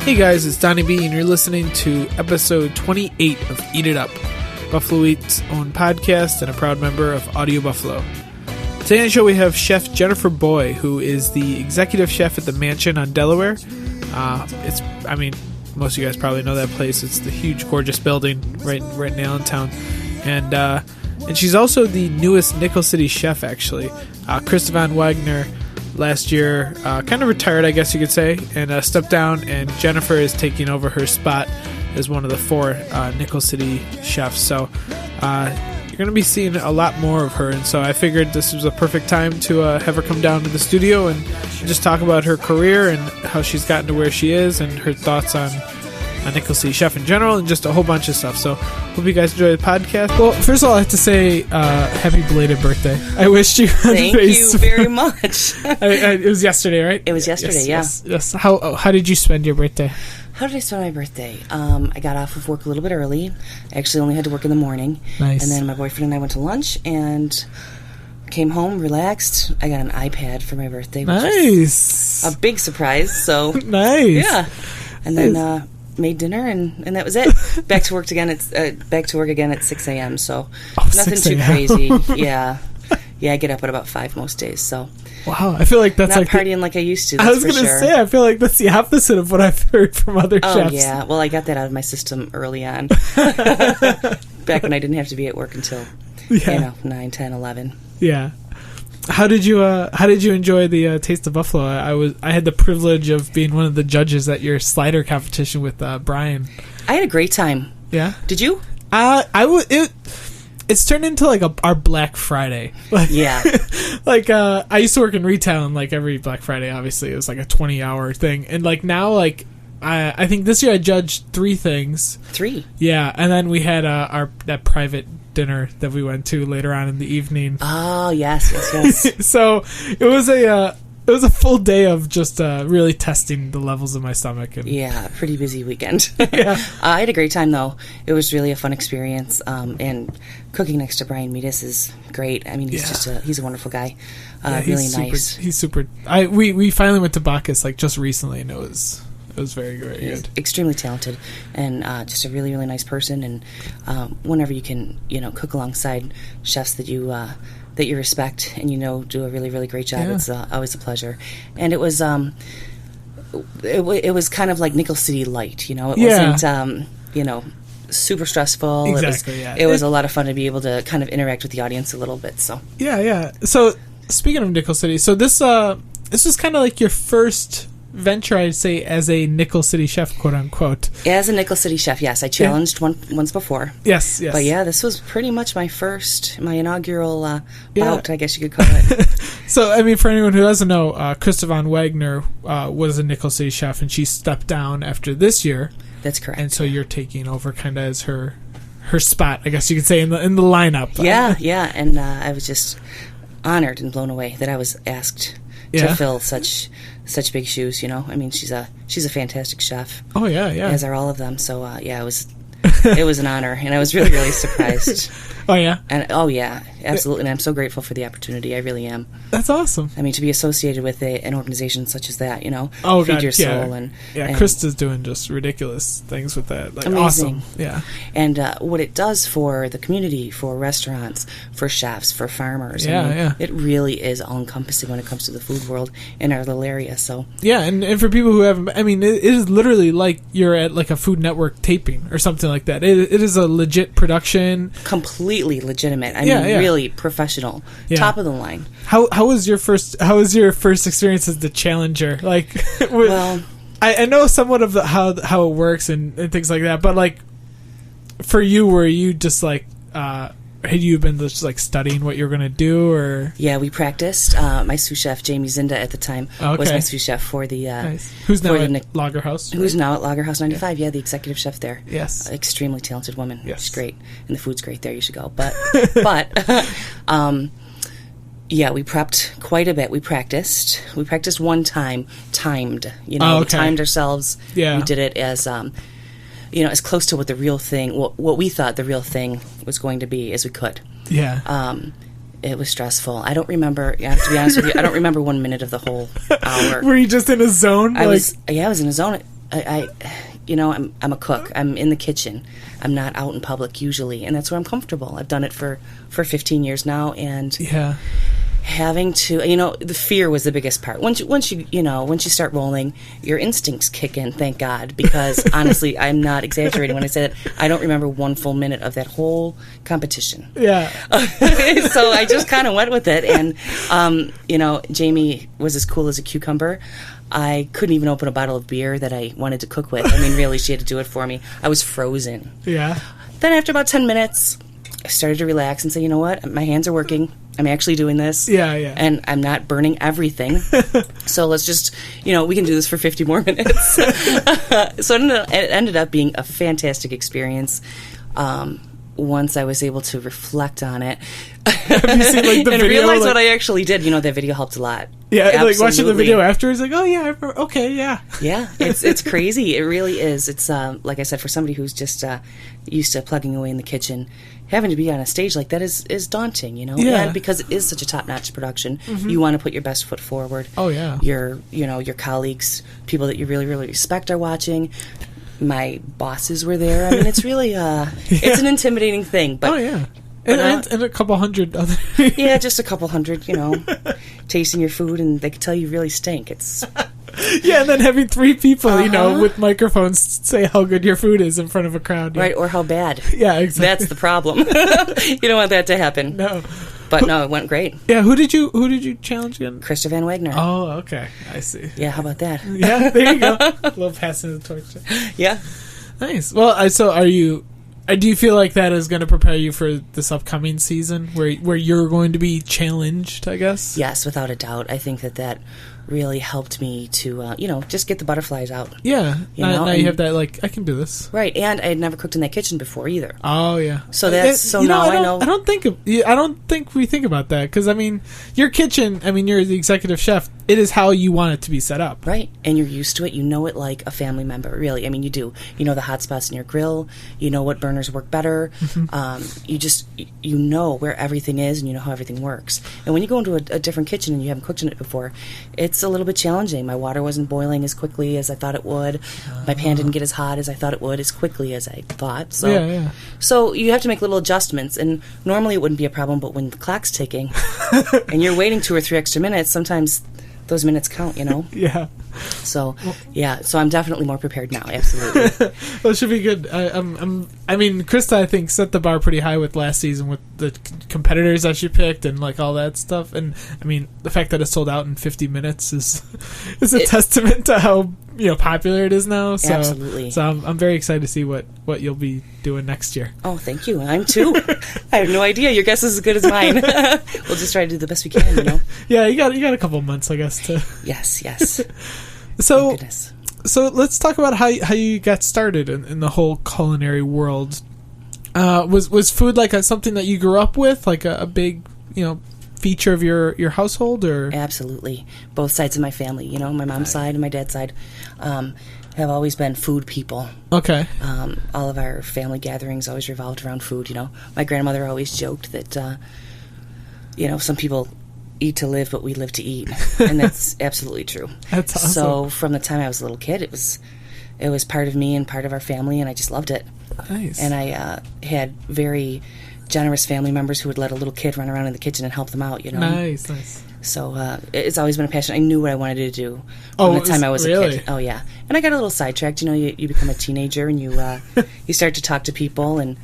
Hey guys, it's Donnie B, and you're listening to episode 28 of Eat It Up, Buffalo Eat's own podcast and a proud member of Audio Buffalo. Today on the show we have Chef Jennifer Boye, who is the executive chef at the Mansion on Delaware. Most of you guys probably know that place. It's the huge, gorgeous building right in Allentown. And she's also the newest Nickel City chef, actually. Krista Van Wagner last year kind of retired, I guess you could say, and stepped down, and Jennifer is taking over her spot as one of the 4 Nickel City chefs. So you're going to be seeing a lot more of her, and so I figured this was a perfect time to have her come down to the studio and just talk about her career and how she's gotten to where she is and her thoughts on Nickel City chef in general and just a whole bunch of stuff. So hope you guys enjoy the podcast. Well, first of all, I have to say happy belated birthday. I wished you Thank you very much. It was yesterday, right? It was yesterday, yes. How did you spend your birthday? How did I spend my birthday? I got off of work a little bit early. I actually only had to work in the morning. Nice. And then my boyfriend and I went to lunch and came home, relaxed. I got an iPad for my birthday, which is a big surprise. So nice. Yeah. And then made dinner and that was it. Back to work again. Back to work again at 6 a.m. So nothing too crazy. Yeah. I get up at about 5 most days. So wow, I feel like that's not partying like I used to. I was going to say, I feel like that's the opposite of what I've heard from other chefs. Oh yeah, well I got that out of my system early on. Back when I didn't have to be at work until 9, 10, 11. Yeah. How did you enjoy the Taste of Buffalo? I had the privilege of being one of the judges at your slider competition with Brian. I had a great time. Yeah. Did you? It's turned into like our Black Friday. Yeah. Like I used to work in retail, and like every Black Friday, obviously it was like a 20-hour thing. And like now, like I think this year I judged 3 things. 3. Yeah, and then we had that private dinner that we went to later on in the evening. Oh yes. So it was a full day of just really testing the levels of my stomach. And yeah, pretty busy weekend. Yeah. I had a great time though. It was really a fun experience. And cooking next to Brian Meadis is great. I mean, he's a wonderful guy. Really nice. He's super. We finally went to Bacchus like just recently, and it was very, very good. Extremely talented, and just a really, really nice person. And whenever you can, cook alongside chefs that you respect and do a really, really great job, it's always a pleasure. And it was it was kind of like Nickel City light. It wasn't super stressful. Exactly. It was a lot of fun to be able to kind of interact with the audience a little bit. So yeah. So speaking of Nickel City, so this was kind of like your first venture, I'd say, as a Nickel City chef, quote unquote. As a Nickel City chef, yes. I challenged once before. Yes. But yeah, this was pretty much my inaugural bout, I guess you could call it. So, I mean, for anyone who doesn't know, Krista Van Wagner was a Nickel City chef, and she stepped down after this year. That's correct. And so you're taking over kind of as her spot, I guess you could say, in the lineup. Yeah. And I was just honored and blown away that I was asked to fill such big shoes. I mean, she's a fantastic chef. Oh yeah. As are all of them. So it was an honor, and I was really, really surprised. Oh yeah. And absolutely. And I'm so grateful for the opportunity. I really am. That's awesome. I mean, to be associated with an organization such as that, oh, feed God, your soul and Krista's doing just ridiculous things with that. Like, amazing. Awesome. Yeah. And what it does for the community, for restaurants, for chefs, for farmers. It really is all encompassing when it comes to the food world in our little area. So yeah, and for people who haven't, I mean, it is literally like you're at like a Food Network taping or something like that. It is a legit production. Completely legitimate. I mean, really professional, top of the line. How was your first experience as the challenger? Like, well, I know somewhat of how it works and things like that, but like for you, were you just like had you been just like studying what you were going to do, or? Yeah, we practiced. My sous chef Jamie Zinda at the time was my sous chef for the who's now at Lager House. Who's now at Lager House 95? Yeah, the executive chef there. Yes, extremely talented woman. Yes, she's great, and the food's great there. You should go. But yeah, we prepped quite a bit. We practiced one time, timed. We timed ourselves. Yeah, we did it as as close to what the real thing, what we thought the real thing was going to be as we could. Yeah. It was stressful. I don't remember, to be honest with you, I don't remember 1 minute of the whole hour. Were you just in a zone? I was in a zone. I'm a cook. I'm in the kitchen. I'm not out in public usually, and that's where I'm comfortable. I've done it for 15 years now, and having to, the fear was the biggest part. Once you start rolling, your instincts kick in, thank God, because honestly, I'm not exaggerating when I say that I don't remember one full minute of that whole competition. Yeah. So I just kind of went with it, and, Jamie was as cool as a cucumber. I couldn't even open a bottle of beer that I wanted to cook with. I mean, really, she had to do it for me. I was frozen. Yeah. Then after about 10 minutes, I started to relax and say, you know what? My hands are working. I'm actually doing this. Yeah, yeah. And I'm not burning everything. So let's just, we can do this for 50 more minutes. So it ended up being a fantastic experience. Once I was able to reflect on it Have you seen, like, the and video, realize like, what I actually did, that video helped a lot. Yeah, Absolutely. like watching the video afterwards, like, oh yeah, I remember. Okay, yeah. Yeah, it's crazy. It really is. It's like I said, for somebody who's just used to plugging away in the kitchen, having to be on a stage like that is daunting, Yeah. And because it is such a top-notch production, you want to put your best foot forward. Oh yeah. Your colleagues, people that you really, really respect are watching. My bosses were there. I mean, it's really it's an intimidating thing. But oh yeah. And a couple hundred other. Yeah, just a couple hundred, tasting your food, and they can tell you really stink. It's yeah, and then having 3 people, with microphones say how good your food is in front of a crowd. Yeah. Right, or how bad. Yeah, exactly. That's the problem. You don't want that to happen. No. But no, it went great. Yeah, who did you challenge again? Krista Van Wagner. Oh, okay. I see. Yeah, how about that? Yeah, there you go. A little passing the torch. Yeah. Nice. Well, so are you... do you feel like that is going to prepare you for this upcoming season where you're going to be challenged, I guess? Yes, without a doubt. I think that really helped me to, just get the butterflies out. Yeah. Now you have that, like, I can do this. Right, and I had never cooked in that kitchen before either. Oh, yeah. So that's, now I know. I don't think we think about that, because, I mean, your kitchen, you're the executive chef, it is how you want it to be set up. Right, and you're used to it. You know it like a family member, really. I mean, you do. You know the hot spots in your grill. You know what burners work better. You know where everything is, and you know how everything works. And when you go into a different kitchen and you haven't cooked in it before, it's a little bit challenging. My water wasn't boiling as quickly as I thought it would. My pan didn't get as hot as I thought it would, as quickly as I thought. So, yeah. So you have to make little adjustments, and normally it wouldn't be a problem, but when the clock's ticking and you're waiting 2 or 3 extra minutes, sometimes those minutes count, Yeah. So, so I'm definitely more prepared now, absolutely. Well, it should be good. Krista, I think, set the bar pretty high with last season with the competitors that she picked and, like, all that stuff. And, the fact that it sold out in 50 minutes is a testament to how, popular it is now. So, absolutely. So I'm very excited to see what you'll be doing next year. Oh, thank you. I'm too. I have no idea. Your guess is as good as mine. We'll just try to do the best we can, Yeah, you got a couple of months, I guess, to... Yes. So let's talk about how you got started in the whole culinary world. Was food like something that you grew up with, like a big feature of your household, or? Absolutely, both sides of my family. My mom's side and my dad's side have always been food people. Okay. All of our family gatherings always revolved around food. My grandmother always joked that some people eat to live, but we live to eat, and that's absolutely true. That's awesome. So from the time I was a little kid, it was part of me and part of our family, and I just loved it. Nice. And I had very generous family members who would let a little kid run around in the kitchen and help them out. Nice. So it's always been a passion. I knew what I wanted to do from the time I was really? a kid. Oh yeah, and I got a little sidetracked. You become a teenager and you start to talk to people, and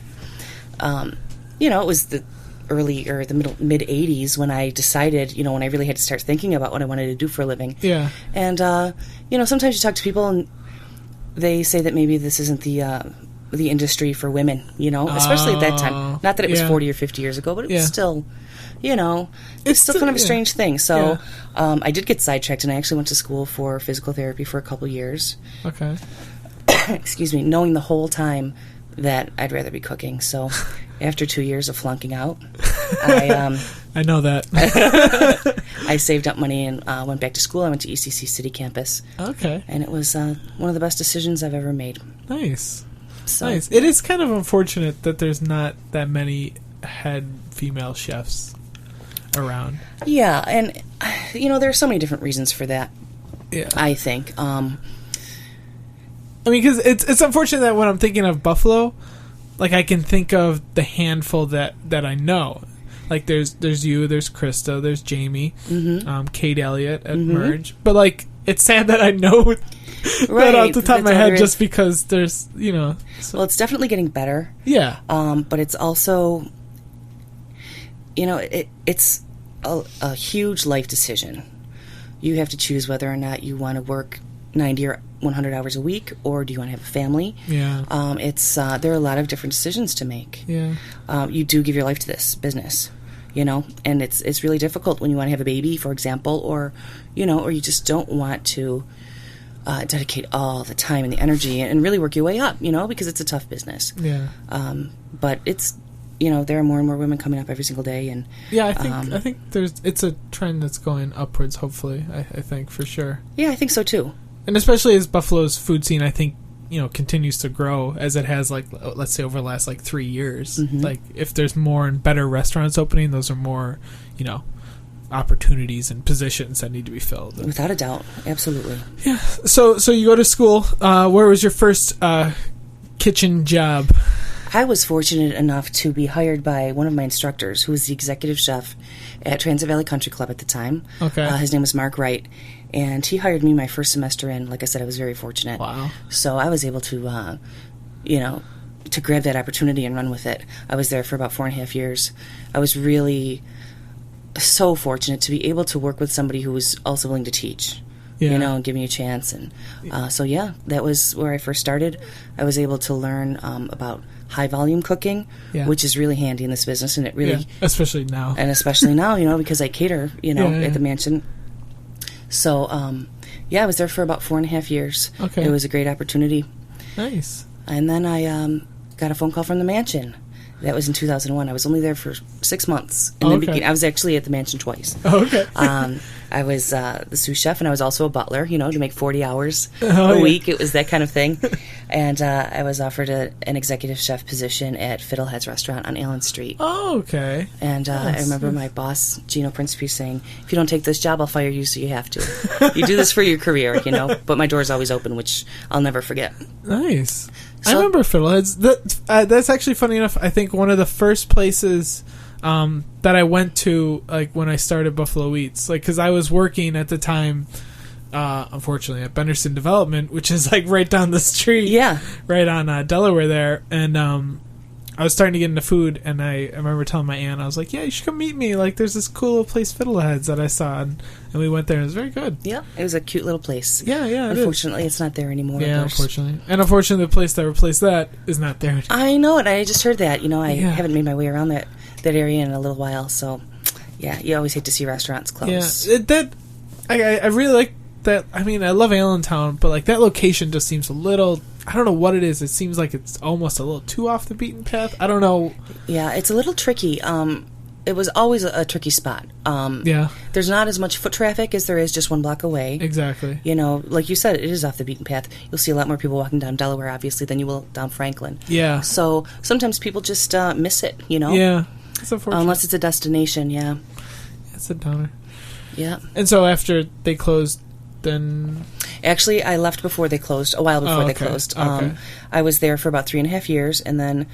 it was the early or the mid 80s when I decided, when I really had to start thinking about what I wanted to do for a living. Yeah. And sometimes you talk to people and they say that maybe this isn't the industry for women, especially at that time. Not that it was 40 or 50 years ago, but it was still, it's still kind of a strange thing. So I did get sidetracked, and I actually went to school for physical therapy for a couple years. Okay. Excuse me, knowing the whole time that I'd rather be cooking. So after 2 years of flunking out, I know that. I saved up money and went back to school. I went to ECC City Campus. Okay. And it was one of the best decisions I've ever made. Nice. So, nice. It is kind of unfortunate that there's not that many head female chefs around. Yeah, and there are so many different reasons for that. Yeah. I think. I mean, because it's unfortunate that when I'm thinking of Buffalo, like I can think of the handful that I know. Like there's you, there's Krista, there's Jamie, Kate Elliott at Merge. But like it's sad that I know that off the top of my head just because there's So. Well, it's definitely getting better. Yeah. But it's also, it's a huge life decision. You have to choose whether or not you want to work 90 or 100 hours a week, or do you want to have a family? Yeah. There are a lot of different decisions to make. Yeah. You do give your life to this business, and it's really difficult when you want to have a baby, for example, or you just don't want to dedicate all the time and the energy and really work your way up, because it's a tough business. Yeah. But it's, there are more and more women coming up every single day, and yeah, I think it's a trend that's going upwards. Hopefully, I think for sure. Yeah, I think so too. And especially as Buffalo's food scene, I think continues to grow as it has, like let's say over the last 3 years. Like if there's more and better restaurants opening, those are more opportunities and positions that need to be filled. Without a doubt, absolutely. Yeah. So you go to school. Where was your first kitchen job? I was fortunate enough to be hired by one of my instructors, who was the executive chef at Transit Valley Country Club at the time. Okay. His name was Mark Wright, and he hired me my first semester in. Like I said, I was very fortunate. Wow. So I was able to, to grab that opportunity and run with it. I was there for about 4.5 years. I was really so fortunate to be able to work with somebody who was also willing to teach. And give me a chance. And that was where I first started. I was able to learn about high-volume cooking, which is really handy in this business, and it really... especially now. And especially now, because I cater, at the mansion. So, I was there for about 4.5 years. Okay. It was a great opportunity. Nice. And then I got a phone call from the mansion. That was in 2001. I was only there for 6 months. I was actually at the mansion twice. Oh, okay. I was the sous chef, and I was also a butler, to make 40 hours a week. It was that kind of thing. And I was offered an executive chef position at Fiddlehead's restaurant on Allen Street. Oh, okay. And I remember my boss, Gino Principe, saying, if you don't take this job, I'll fire you, so you have to. You do this for your career, But my door's always open, which I'll never forget. Nice. I remember Fiddleheads. That's actually funny enough. I think one of the first places that I went to, when I started Buffalo Eats, because I was working at the time, unfortunately, at Benderson Development, which is right down the street, right on Delaware there, and I was starting to get into food, and I remember telling my aunt, I was like, yeah, you should come meet me. There's this cool little place, Fiddleheads, that I saw, and we went there, and it was very good. Yeah, it was a cute little place. Yeah, Unfortunately, it's not there anymore. Yeah, unfortunately. And unfortunately, the place that replaced that is not there anymore. I know it. I just heard that. I haven't made my way around that area in a little while, so, yeah, you always hate to see restaurants close. Yeah, I really like that. I mean, I love Allentown, but, that location just seems a little... I don't know what it is. It seems like it's almost a little too off the beaten path. I don't know. Yeah, it's a little tricky. It was always a tricky spot. There's not as much foot traffic as there is just 1 block away. Exactly. Like you said, it is off the beaten path. You'll see a lot more people walking down Delaware, obviously, than you will down Franklin. Yeah. So sometimes people just miss it, Yeah. It's unfortunate. Unless it's a destination, yeah. It's a downer. Yeah. And so after they closed, then... Actually, I left before they closed, a while before they closed. Okay. I was there for about 3.5 years, and then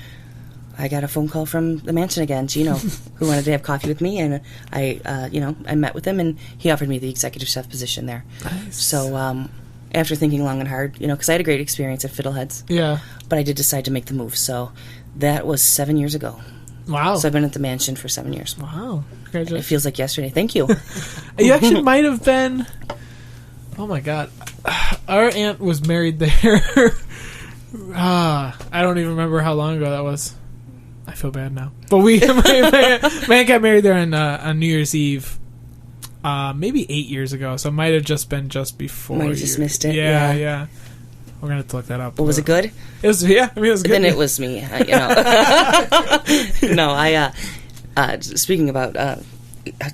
I got a phone call from the mansion again, Gino, who wanted to have coffee with me, and I met with him, and he offered me the executive chef position there. Nice. So after thinking long and hard, because I had a great experience at Fiddleheads. Yeah. But I did decide to make the move, so that was 7 years ago. Wow. So I've been at the mansion for 7 years. Wow. Congratulations. It feels like yesterday. Thank you. You actually might have been... Oh, my God. Our aunt was married there. I don't even remember how long ago that was. I feel bad now. But my aunt got married there on New Year's Eve, maybe 8 years ago. So it might have just been just before. Might have just missed it. Yeah. We're going to have to look that up. Well, was it good? It was, yeah. I mean, it was good. Then it was me, No, speaking about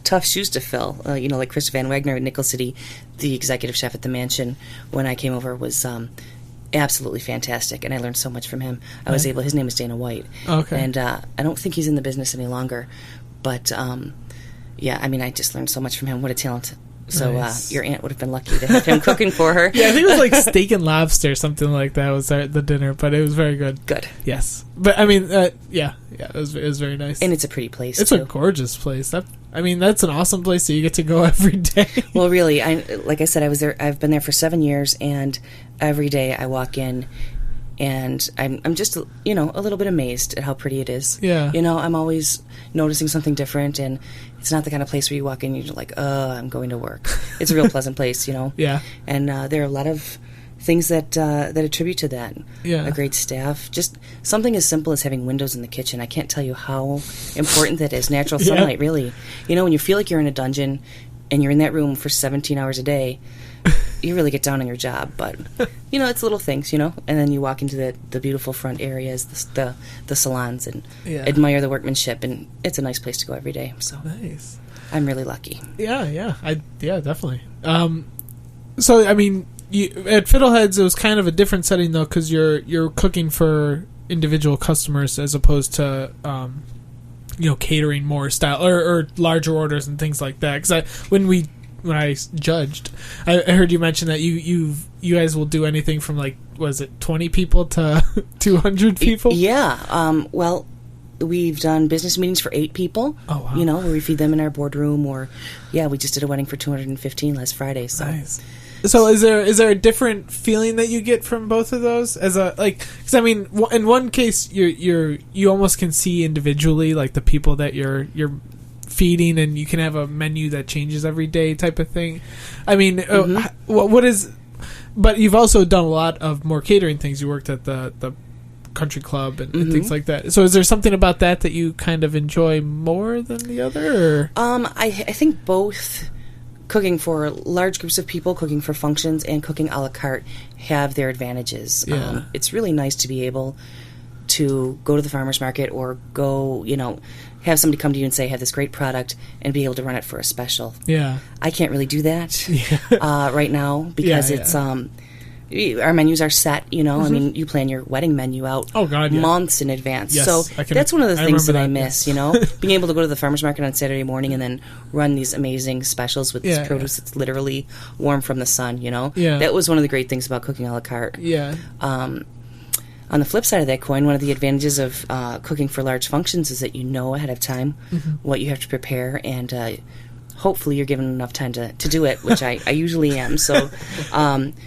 tough shoes to fill, like Krista Van Wagner at Nickel City, the executive chef at the mansion, when I came over, was absolutely fantastic, and I learned so much from him. His name is Dana White. Okay. And I don't think he's in the business any longer, but I just learned so much from him. What a So Nice. your aunt would have been lucky to have him cooking for her. Yeah, I think it was like steak and lobster, something like that was the dinner, but it was very good. Good. Yes. But I mean, it was very nice. And it's a pretty place, It's too. a gorgeous place. That's an awesome place that you get to go every day. Well, really, like I said, I've been there for 7 years, and every day I walk in, and I'm just, a little bit amazed at how pretty it is. Yeah. I'm always noticing something different, and it's not the kind of place where you walk in and you're like, I'm going to work. It's a real pleasant place, Yeah. And there are a lot of things that attribute to that. Yeah. A great staff. Just something as simple as having windows in the kitchen. I can't tell you how important that is. Natural sunlight, really. When you feel like you're in a dungeon and you're in that room for 17 hours a day, you really get down on your job. But, it's little things, and then you walk into the beautiful front areas, the salons, and admire the workmanship, and it's a nice place to go every day. So Nice. I'm really lucky. Yeah. Definitely. So, I mean, at Fiddleheads, it was kind of a different setting, though, because you're cooking for individual customers as opposed to, catering more style or larger orders and things like that. Because when I judged, I heard you mention that you guys will do anything from, like, was it 20 people to 200 people? Yeah. Well, we've done business meetings for 8 people. Oh, wow. Where we feed them in our boardroom, or we just did a wedding for 215 last Friday. So. Nice. So is there a different feeling that you get from both of those? Because I mean, in one case you almost can see individually, like, the people that you're feeding, and you can have a menu that changes every day type of thing. I mean, what is? But you've also done a lot of more catering things. You worked at the country club and things like that. So is there something about that you kind of enjoy more than the other? Or? I think both. Cooking for large groups of people, cooking for functions, and cooking a la carte have their advantages. Yeah. It's really nice to be able to go to the farmer's market or go, have somebody come to you and say, I have this great product, and be able to run it for a special. Yeah. I can't really do that right now because it's our menus are set, I mean, you plan your wedding menu out months in advance. Yes, so that's one of the things that I miss, yes. Being able to go to the farmer's market on Saturday morning and then run these amazing specials with this produce that's literally warm from the sun, Yeah. That was one of the great things about cooking a la carte. Yeah. On the flip side of that coin, one of the advantages of cooking for large functions is that you know ahead of time what you have to prepare, and hopefully you're given enough time to do it, which I usually am. So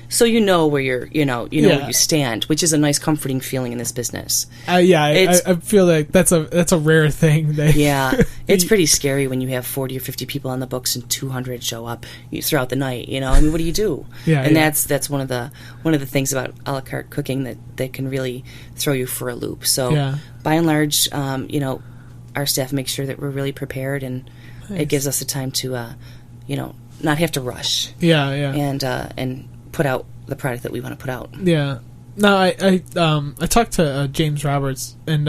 so where you're, where you stand, which is a nice comforting feeling in this business. I feel like that's a rare thing. It's pretty scary when you have 40 or 50 people on the books and 200 show up throughout the night. I mean, what do you do? That's one of the things about a la carte cooking that can really throw you for a loop. So by and large, our staff makes sure that we're really prepared, and it gives us the time to, not have to rush. And put out the product that we want to put out. Yeah. No, I talked to James Roberts, and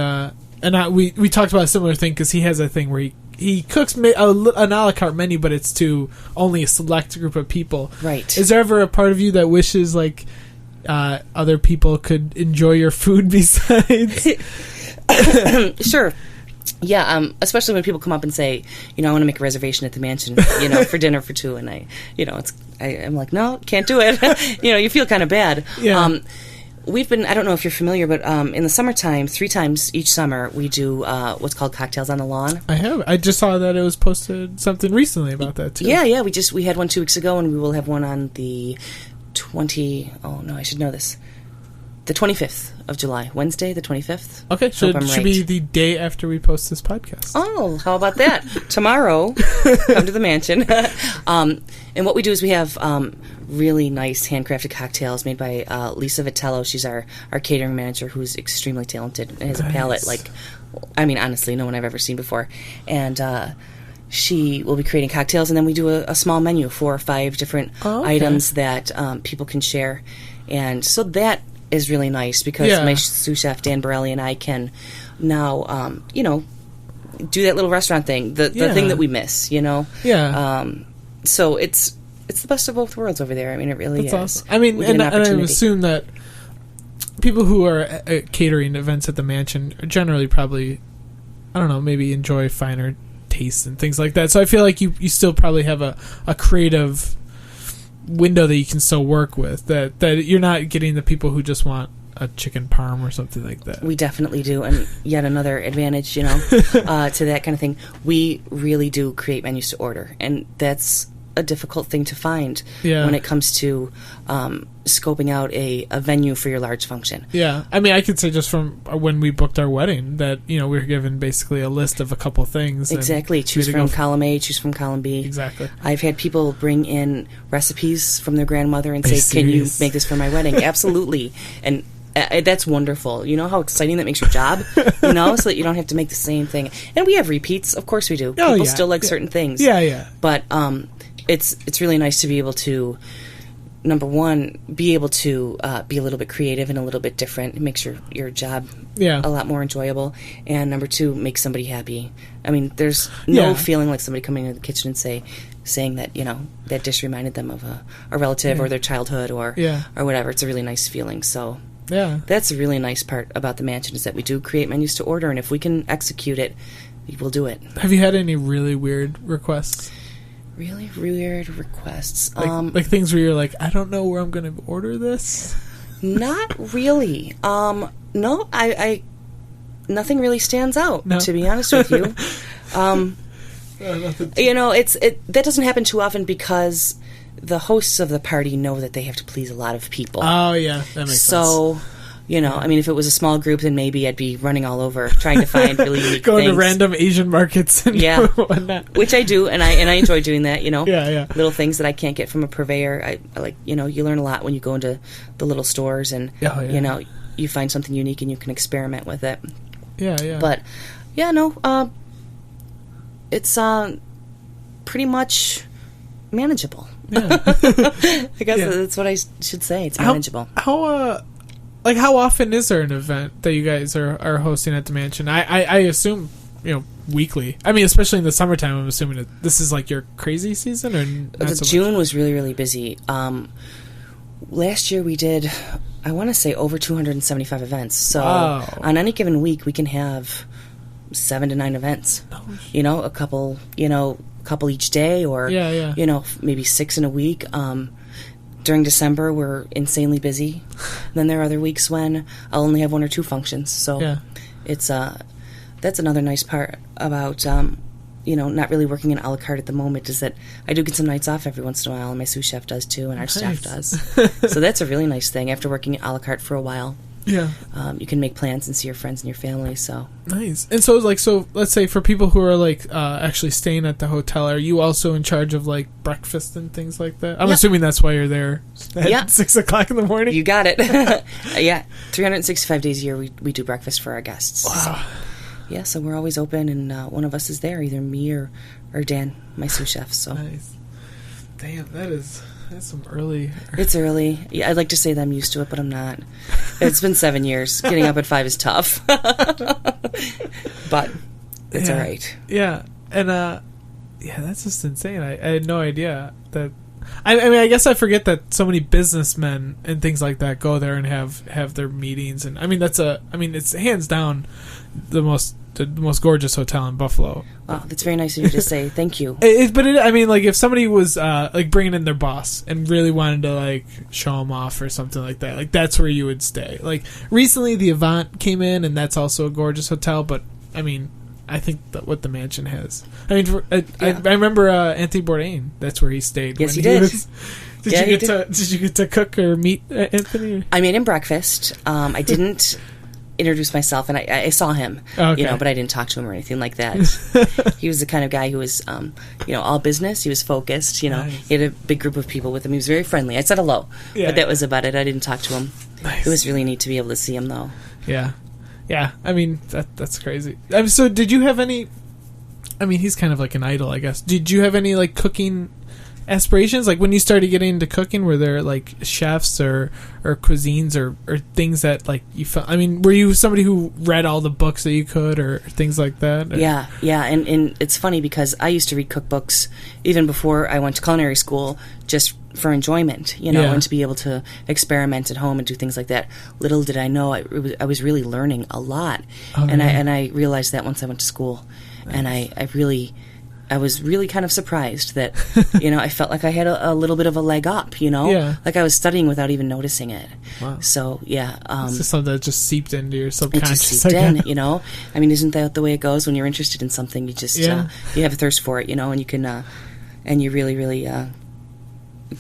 we talked about a similar thing, because he has a thing where he cooks an a la carte menu, but it's to only a select group of people. Right. Is there ever a part of you that wishes, like, other people could enjoy your food besides? Sure. Yeah, especially when people come up and say, I want to make a reservation at the mansion, for dinner for 2, and I'm like, no, can't do it. You feel kind of bad. Yeah. We've been, I don't know if you're familiar, but in the summertime, 3 times each summer, we do what's called Cocktails on the Lawn. I have. I just saw that it was posted something recently about that, too. Yeah, we had one 2 weeks ago, and we will have one on the I should know this. The 25th of July, Wednesday, the 25th. Okay, so it should be the day after we post this podcast. Oh, how about that? Tomorrow, come to the mansion. And what we do is we have really nice handcrafted cocktails made by Lisa Vitello. She's our catering manager, who's extremely talented and has a palate like, I mean, honestly, no one I've ever seen before. And she will be creating cocktails, and then we do a small menu, 4 or 5 different items that people can share. And so that is really nice, because my sous chef Dan Borelli and I can now, do that little restaurant thing, the thing that we miss, So it's the best of both worlds over there. I mean, it really is. Awesome. I mean, and I assume that people who are at catering events at the mansion generally probably, I don't know, maybe enjoy finer tastes and things like that. So I feel like you still probably have a creative window that you can still work with, that you're not getting the people who just want a chicken parm or something like that. We definitely do. And yet another advantage, to that kind of thing, we really do create menus to order. And that's a difficult thing to find when it comes to scoping out a venue for your large function. Yeah. I mean, I could say just from when we booked our wedding that, we were given basically a list of a couple things. Exactly. Choose from column A, choose from column B. Exactly. I've had people bring in recipes from their grandmother and say, can you make this for my wedding? Absolutely. And that's wonderful. You know how exciting that makes your job, so that you don't have to make the same thing. And we have repeats. Of course we do. People still like certain things. Yeah, yeah. But it's really nice to be able to, number one, be able to be a little bit creative and a little bit different. It makes your job a lot more enjoyable. And number two, make somebody happy. I mean, there's no feeling like somebody coming into the kitchen and saying that, that dish reminded them of a relative or their childhood or whatever. It's a really nice feeling. So that's a really nice part about the mansion, is that we do create menus to order, and if we can execute it, we'll do it. Have you had any really weird requests? Really weird requests. Like things where you're like, I don't know where I'm going to order this? Not really. No, I nothing really stands out, to be honest with you. That doesn't happen too often because the hosts of the party know that they have to please a lot of people. Oh, yeah, that makes sense. So, I mean, if it was a small group, then maybe I'd be running all over trying to find really unique Going things. to random Asian markets and whatnot. Which I do, and I enjoy doing that, Yeah. Little things that I can't get from a purveyor. I like, you learn a lot when you go into the little stores and, you find something unique and you can experiment with it. Yeah, yeah. But, it's pretty much manageable. Yeah. I guess that's what I should say. It's manageable. How often is there an event that you guys are hosting at the mansion? I assume, weekly. I mean, especially in the summertime, I'm assuming that this is like your crazy season, or not so June much? was really, really busy. Last year we did, I want to say, over 275 events. So on any given week, we can have 7 to 9 events. A couple each day, or maybe 6 in a week. During December, we're insanely busy. Then there are other weeks when I'll only have 1 or 2 functions. So it's that's another nice part about not really working in a la carte at the moment, is that I do get some nights off every once in a while, and my sous chef does too, and our staff does. So that's a really nice thing. After working a la carte for a while, you can make plans and see your friends and your family. So nice. And so let's say for people who are actually staying at the hotel, are you also in charge of breakfast and things like that? I'm assuming that's why you're there at 6 o'clock in the morning. You got it. 365 days a year we do breakfast for our guests. Wow. So, so we're always open, and one of us is there, either me or Dan, my sous chef. So nice. Damn, that's some early. It's early. Yeah, I'd like to say that I'm used to it, but I'm not. It's been 7 years. Getting up at 5 is tough. But it's all right. Yeah. And that's just insane. I had no idea that. I mean, I guess I forget that so many businessmen and things like that go there and have their meetings, and I mean it's hands down the most gorgeous hotel in Buffalo. Wow, that's very nice of you to say. Thank you. If somebody was bringing in their boss and really wanted to show them off or something like that, that's where you would stay. Recently, the Avant came in, and that's also a gorgeous hotel. But I mean, I think that what the mansion has. I mean, I remember Anthony Bourdain. That's where he stayed. Yes, he did. Did you get to cook or meet Anthony? I made him breakfast. I didn't introduce myself, and I saw him, but I didn't talk to him or anything like that. He was the kind of guy who was, all business. He was focused. Nice. He had a big group of people with him. He was very friendly. I said hello, but that was about it. I didn't talk to him. Nice. It was really neat to be able to see him, though. Yeah. Yeah, I mean, that's crazy. So did you have any... I mean, he's kind of like an idol, I guess. Did you have any, cooking aspirations? When you started getting into cooking, were there, chefs or cuisines or things that, you felt... I mean, were you somebody who read all the books that you could or things like that? Or? Yeah, and it's funny because I used to read cookbooks even before I went to culinary school, just for enjoyment, and to be able to experiment at home and do things like that. Little did I know I was really learning a lot, and I realized that once I went to school, And I was really kind of surprised that, I felt like I had a little bit of a leg up, Yeah. like I was studying without even noticing it. Wow. So, yeah. It's just something that just seeped into your It subconscious. just seeped in, I mean, isn't that the way it goes when you're interested in something? You just, you have a thirst for it, and you can, and you really, really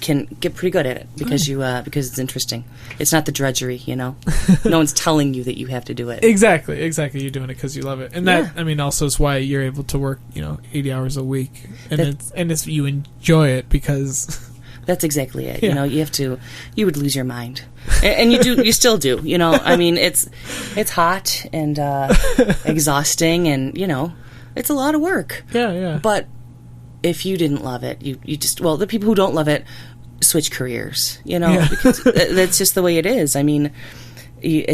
can get pretty good at it because because it's interesting. It's not the drudgery, No one's telling you that you have to do it. Exactly. You're doing it because you love it, and that also is why you're able to work 80 hours a week, and it's you enjoy it because that's exactly it. Yeah. You would lose your mind, and you still do. I mean, it's hot and exhausting, and it's a lot of work. Yeah. But if you didn't love it, you just the people who don't love it switch careers, because that's just the way it is. I mean, you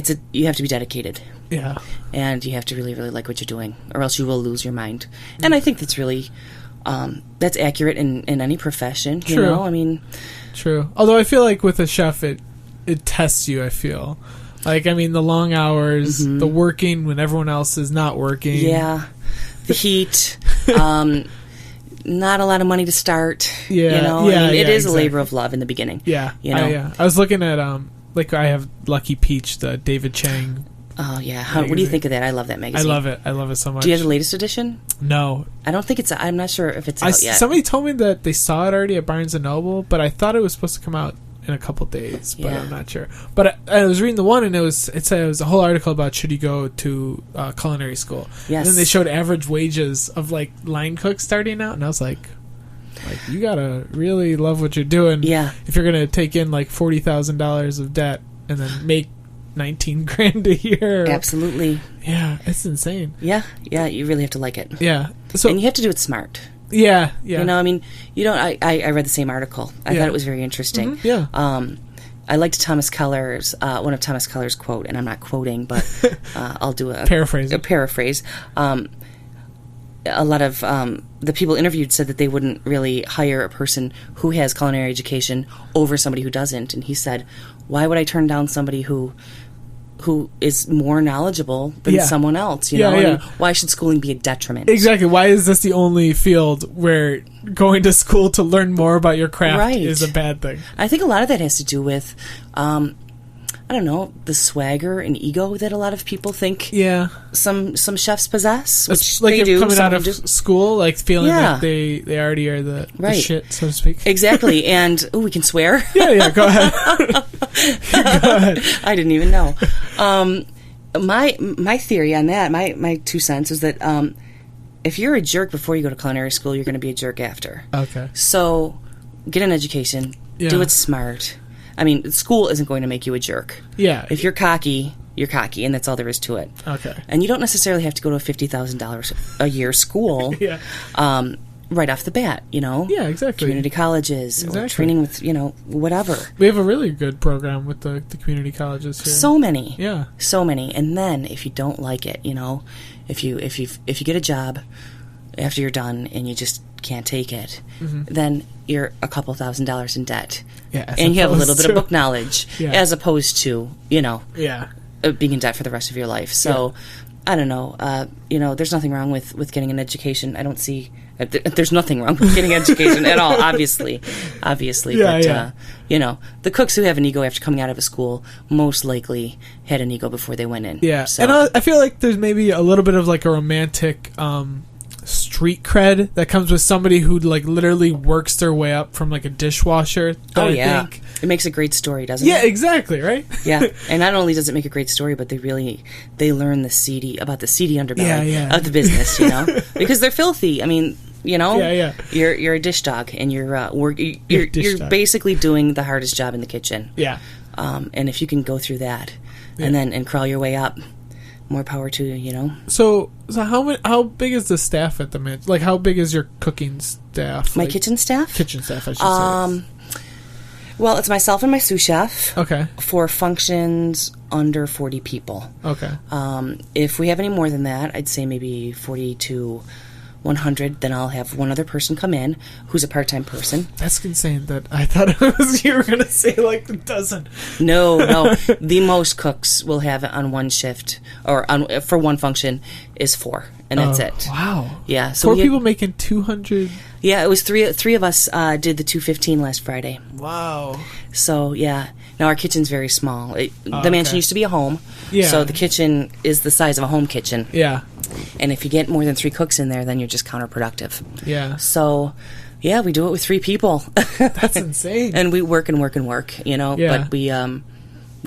have to be dedicated. Yeah. And you have to really, really like what you're doing, or else you will lose your mind. And I think that's really, that's accurate in any profession, True. I mean. True. Although I feel like with a chef, it tests you, I feel. Like, I mean, the long hours, the working when everyone else is not working. Yeah. The heat, not a lot of money to start. Yeah. I mean, it is a labor of love in the beginning. Yeah. I was looking at, I have Lucky Peach, the David Chang. Oh, yeah. What do you think of that? I love that magazine. I love it so much. Do you have the latest edition? No. I don't think I'm not sure if it's out yet. Somebody told me that they saw it already at Barnes & Noble, but I thought it was supposed to come out in a couple days, but I'm not sure. But I was reading the one, and it said it was a whole article about should you go to culinary school. Yes. And then they showed average wages of line cooks starting out, and I was like you gotta really love what you're doing. Yeah. If you're gonna take in $40,000 of debt and then make $19,000 a year. Absolutely. Yeah, it's insane. Yeah, you really have to like it. Yeah. And you have to do it smart. Yeah. I mean, you don't. I read the same article. I thought it was very interesting. Mm-hmm. Yeah. I liked Thomas Keller's one of Thomas Keller's quote, and I'm not quoting, but I'll do a paraphrase. A lot of the people interviewed said that they wouldn't really hire a person who has culinary education over somebody who doesn't, and he said, "Why would I turn down somebody who is more knowledgeable than someone else, I mean, why should schooling be a detriment?" Exactly. Why is this the only field where going to school to learn more about your craft is a bad thing? I think a lot of that has to do with, I don't know, the swagger and ego that a lot of people think some chefs possess, which it's like they do. Coming out of school, like feeling like they already are the shit, so to speak. Exactly. And, we can swear? Yeah, go ahead. Go ahead. I didn't even know. My theory on that, my 2 cents, is that if you're a jerk before you go to culinary school, you're going to be a jerk after. Okay. So get an education. Do it smart. I mean, school isn't going to make you a jerk. Yeah. If you're cocky, and that's all there is to it. Okay. And you don't necessarily have to go to a $50,000 a year school. Right off the bat, Yeah, exactly. Community colleges or training with, whatever. We have a really good program with the community colleges here. So many. Yeah. So many. And then if you don't like it, if you get a job after you're done and you just can't take it, then you're a couple $1,000s in debt. Yeah. And you have a little bit of book knowledge as opposed to, being in debt for the rest of your life. So I don't know. There's nothing wrong with getting an education. I don't see. There's nothing wrong with getting education at all. Obviously. But the cooks who have an ego after coming out of a school most likely had an ego before they went in. Yeah, so. And I feel like there's maybe a little bit of a romantic street cred that comes with somebody who literally works their way up from a dishwasher. I think. It makes a great story, doesn't it? Yeah, exactly, right? Yeah, and not only does it make a great story, but they learn the seedy underbelly of the business, because they're filthy. I mean, you're a dish dog, and you're basically doing the hardest job in the kitchen. Yeah. And if you can go through that, and crawl your way up, more power to you. So how big is the staff at the minute? How big is your cooking staff? My kitchen staff? Kitchen staff, I should say. Well, it's myself and my sous chef. Okay. For functions under 40 people. Okay. If we have any more than that, I'd say maybe 40 to 100, then I'll have one other person come in who's a part-time person. That's insane that I thought you were going to say a dozen. No. The most cooks will have on one shift or for one function is 4. and that's it. Wow. Yeah. So 4 people making 200. Yeah, it was three of us did the 215 last Friday. Wow. So, yeah. Now, our kitchen's very small. The mansion used to be a home. Yeah. So the kitchen is the size of a home kitchen. Yeah. And if you get more than 3 cooks in there, then you're just counterproductive. Yeah. So, yeah, we do it with 3 people. That's insane. And we work and work and work, Yeah. But we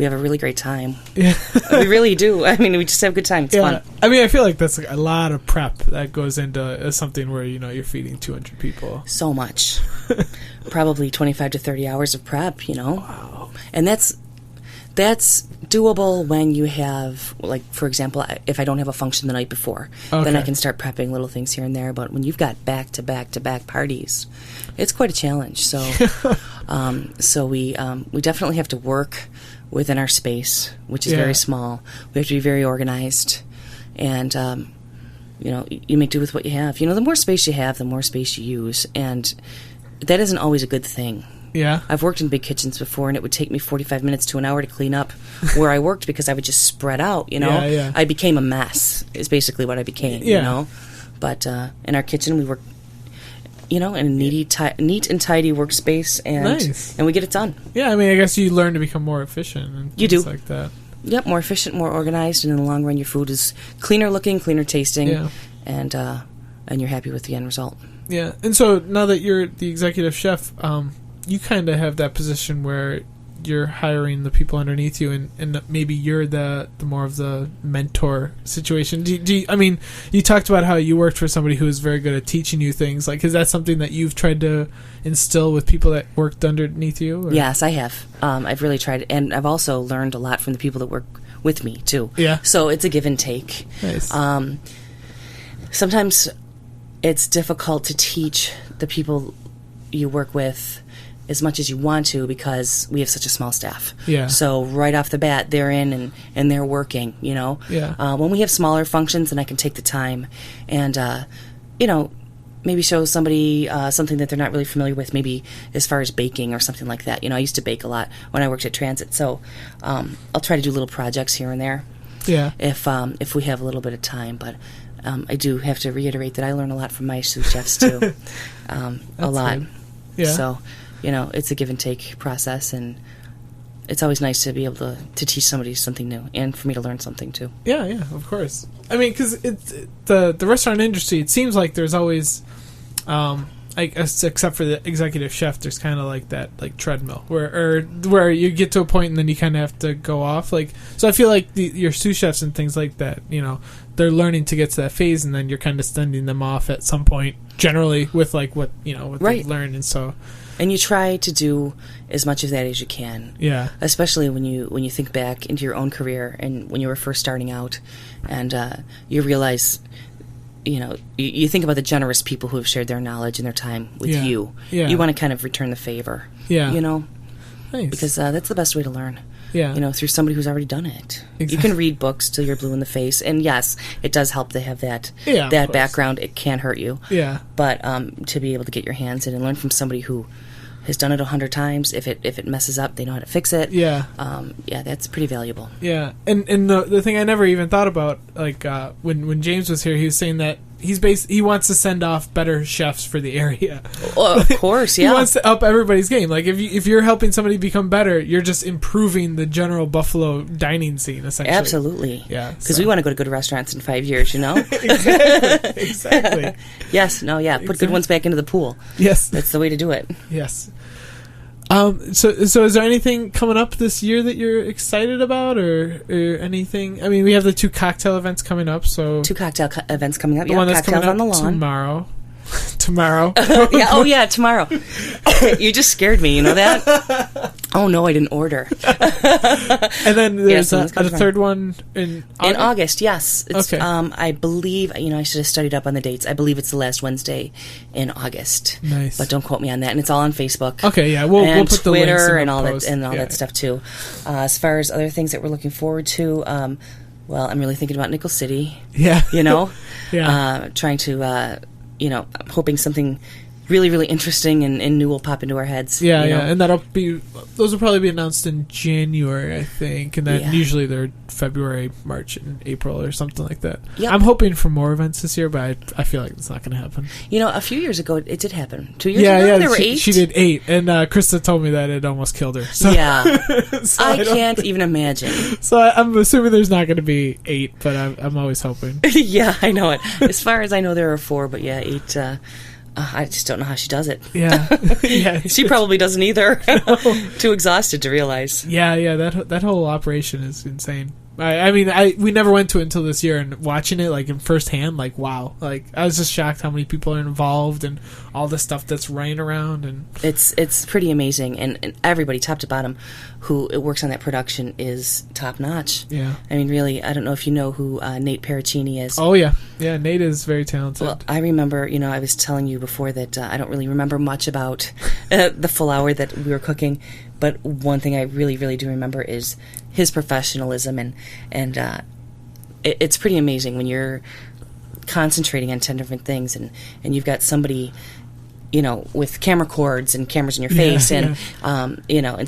have a really great time. Yeah. We really do. I mean, we just have a good time. It's fun. I mean, I feel like that's a lot of prep that goes into something where, you're feeding 200 people. So much. Probably 25 to 30 hours of prep, Wow. And that's doable when you have, like, for example, if I don't have a function the night before, then I can start prepping little things here and there. But when you've got back-to-back-to-back parties, it's quite a challenge. So so we definitely have to work within our space, which is very small. We have to be very organized. And, you make do with what you have. The more space you have, the more space you use. And that isn't always a good thing. Yeah. I've worked in big kitchens before, and it would take me 45 minutes to an hour to clean up where I worked because I would just spread out, Yeah. I became a mess, is basically what I became, But in our kitchen, we work, in a neat and tidy workspace, and we get it done. Yeah, I mean, I guess you learn to become more efficient and you things do. like that. Yep, more efficient, more organized, and in the long run, your food is cleaner looking, cleaner tasting, and you're happy with the end result. Yeah, and so now that you're the executive chef, you kind of have that position where you're hiring the people underneath you, and maybe you're the more of the mentor situation. I mean, you talked about how you worked for somebody who was very good at teaching you things. Like, is that something that you've tried to instill with people that worked underneath you? Or? Yes, I have. I've really tried, and I've also learned a lot from the people that work with me too. Yeah. So it's a give and take. Nice. Sometimes it's difficult to teach the people you work with as much as you want to because we have such a small staff. Yeah. So right off the bat, they're in and they're working, Yeah. When we have smaller functions, then I can take the time and, maybe show somebody something that they're not really familiar with, maybe as far as baking or something like that. I used to bake a lot when I worked at Transit. So I'll try to do little projects here and there if we have a little bit of time. But I do have to reiterate that I learn a lot from my sous chefs, too. A lot. Good. Yeah. So, it's a give and take process, and it's always nice to be able to teach somebody something new and for me to learn something, too. Yeah, of course. I mean, because the restaurant industry, it seems like there's always, except for the executive chef, there's kind of like that treadmill where you get to a point and then you kind of have to go off. So I feel like your sous chefs and things like that, they're learning to get to that phase, and then you're kind of sending them off at some point, generally with what they've learned, and so. And you try to do as much of that as you can. Yeah. Especially when you think back into your own career and when you were first starting out, and you realize, you think about the generous people who have shared their knowledge and their time with you. Yeah. You want to kind of return the favor. Yeah. Nice. Because that's the best way to learn. Yeah. Through somebody who's already done it. Exactly. You can read books till you're blue in the face, and yes, it does help to have that background. It can hurt you. Yeah. But to be able to get your hands in and learn from somebody who has done it 100 times, if it messes up, they know how to fix it. Yeah. That's pretty valuable. Yeah. And the thing I never even thought about, when James was here, he was saying that he wants to send off better chefs for the area. Well, of course, yeah. He wants to up everybody's game. If you're helping somebody become better, you're just improving the general Buffalo dining scene, essentially. Absolutely. Yeah. Because we want to go to good restaurants in 5 years, Exactly. Yes. No. Yeah. Put good ones back into the pool. Yes. That's the way to do it. Yes. So is there anything coming up this year that you're excited about, or anything? I mean, we have the 2 cocktail events coming up. So 2 cocktail events coming up. The one that's cocktails coming up on the lawn tomorrow. Tomorrow. Yeah. Oh, yeah. Tomorrow. You just scared me. You know that? Oh no, I didn't order. And then there's a third one in August. In August, yes. It's, okay. I believe I should have studied up on the dates. I believe it's the last Wednesday in August. Nice. But don't quote me on that. And it's all on Facebook. Okay. Yeah. We'll put the links Twitter in the and post. all that stuff too. As far as other things that we're looking forward to, well, I'm really thinking about Nickel City. Yeah. Yeah. Trying to. I'm hoping something really, really interesting and new will pop into our heads. Yeah, you know? and those will probably be announced in January, I think, and then usually they're February, March, and April or something like that. Yep. I'm hoping for more events this year, but I feel like it's not going to happen. You know, a few years ago, it did happen. 2 years ago, there were 8. She did 8, and Krista told me that it almost killed her. So. Yeah. So I can't even imagine. So I'm assuming there's not going to be 8, but I'm always hoping. Yeah, I know it. As far as I know, there are 4, but 8... I just don't know how she does it. Yeah, yeah. She probably doesn't either. Too exhausted to realize. Yeah. That whole operation is insane. I mean, we never went to it until this year, and watching it like in firsthand, like wow, like I was just shocked how many people are involved and all the stuff that's running around, and it's pretty amazing, and everybody top to bottom who works on that production is top notch. Yeah, I mean, really, I don't know if you know who Nate Paracchini is. Oh yeah, Nate is very talented. Well, I remember, I was telling you before that I don't really remember much about the full hour that we were cooking. But one thing I really, really do remember is his professionalism, and it's pretty amazing when you're concentrating on 10 different things, and you've got somebody, with camera cords and cameras in your face, and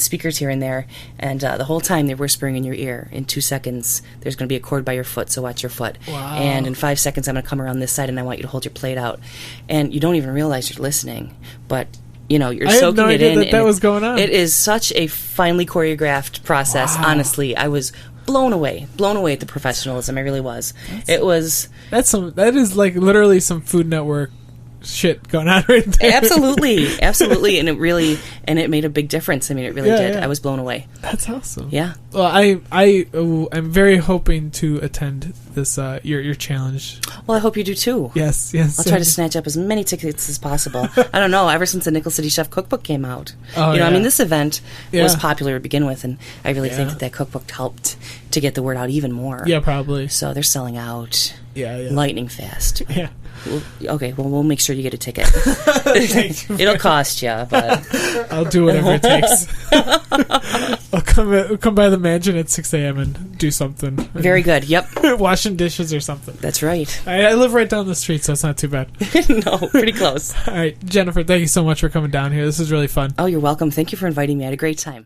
speakers here and there, and the whole time they're whispering in your ear. In 2 seconds, there's going to be a cord by your foot, so watch your foot. Wow. And in 5 seconds, I'm going to come around this side, and I want you to hold your plate out. And you don't even realize you're listening, but you're soaking it in. That was going on. It is such a finely choreographed process. Wow. Honestly, I was blown away at the professionalism. I really was. That is like literally some Food Network shit going on right there. Absolutely, and it made a big difference. I mean, it really did. Yeah. I was blown away. That's awesome. Yeah. Well, I'm very hoping to attend this your challenge. Well, I hope you do too. Yes. I'll try to snatch up as many tickets as possible. I don't know. Ever since the Nickel City Chef Cookbook came out, I mean, this event was popular to begin with, and I really think that cookbook helped to get the word out even more. Yeah, probably. So they're selling out. Yeah. Lightning fast. Yeah. Okay, well, we'll make sure you get a ticket. It'll cost you, but I'll do whatever it takes. I'll come by the mansion at 6 a.m. and do something. Very good. Yep. Washing dishes or something. That's right. I live right down the street, so it's not too bad. No, pretty close. All right, Jennifer, thank you so much for coming down here. This is really fun. Oh, you're welcome. Thank you for inviting me. I had a great time.